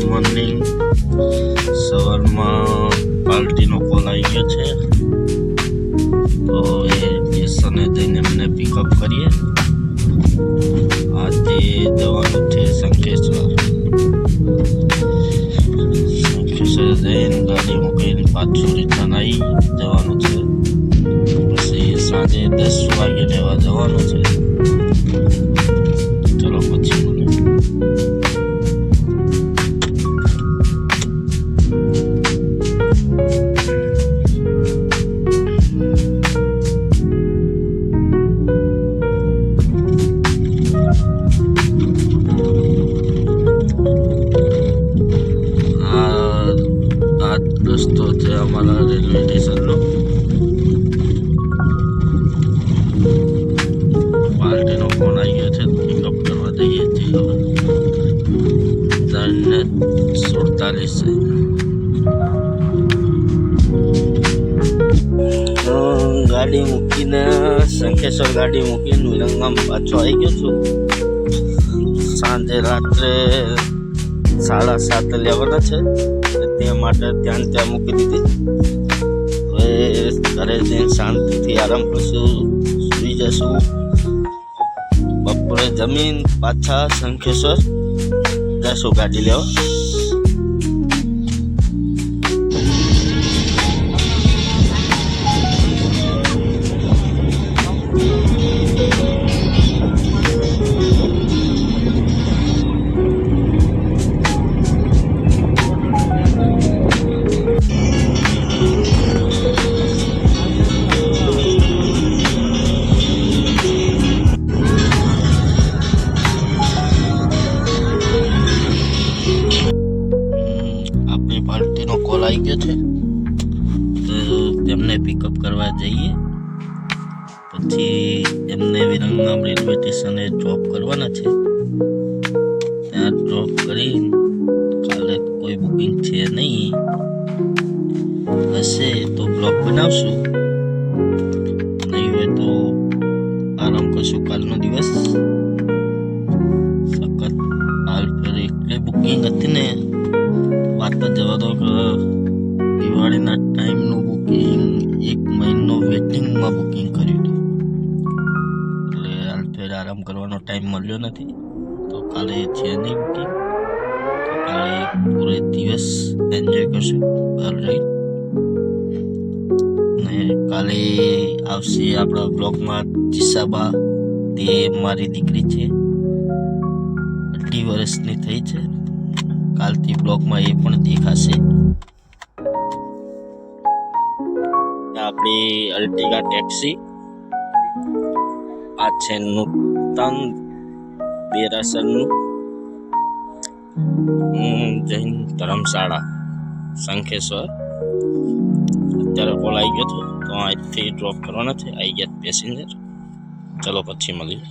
Morning. સવારમાં પાર્ટીનો call આવી ગયો છે, તો એ સ્ટેશને જઈને એમને પિકઅપ કરીએ. આજે જવાનું છે શંખેશ્વર. શંખેશ્વર જઈને ગાડી મૂકીને પાછું રિટર્ન આવી જવાનું છે. પછી સાંજે 10 વાગે લેવા જવાનું છે. ચલો પછી મળીએ. રસ્તો છે અમારા રેલવે સ્ટેશનનો. પાર્ટીનો ફોન આવી ગયો છે, પિકઅપ કરવા જઈએ છીએ. 3:47 છે. ગાડી મૂકીને શંખેશ્વર ગાડી મૂકીને વિરંગામ પાછો આવી ગયો છું. સાંજે રાત્રે 7:30 લેવાના છે, તે માટે ત્યાં મૂકી દીધી. હવે ઘરે જઈને શાંતિથી આરામ કરશું, સુઈ જશું. બપોરે જમીન પાછા શંખેશ્વર જશું ગાડી લેવા. પાર્ટીનો કોલ આવી ગયો છે, તો તેમને પિકઅપ કરવા જઈએ. પછી એમને વિરંગામ રેલવે સ્ટેશને ડ્રોપ કરવાના છે. ત્યાં ડ્રોપ કરી કાલે કોઈ બુકિંગ છે નહીં, હશે તો બ્લોગ બનાવશું, નહીં હોય તો આરામ કરશું. કાલનો દિવસ સખત હાલ પર એટલી બુકિંગ હતી ને વાત તો જવા દો કે દિવાળીના ટાઈમનું બુકિંગ 1 મહિનો વેટિંગમાં બુકિંગ કર્યું હતું. એટલે હાલ ફેર આરામ કરવાનો ટાઈમ મળ્યો નથી, તો કાલે છે નહીં બુકિંગ. તો કાલે પૂરે દિવસ એન્જોય કરશું ઘર રહી. ને કાલે આવશે આપણા બ્લોગમાં ચિસાબા. તે મારી દીકરી છે, 18 વર્ષની થઈ છે. કાલથી બ્લોગમાં એ પણ દેખાશે. આપણી અલ્ટિગા ટેક્સી. આ છે નૂતન દેરાસરનું જૈન ધર્મશાળા શંખેશ્વર. અત્યારે કોલ આવી ગયો હતો, તો અહીંથી ડ્રોપ કરવાના છે. આવી ગયા પેસેન્જર. ચલો પછી મળીએ.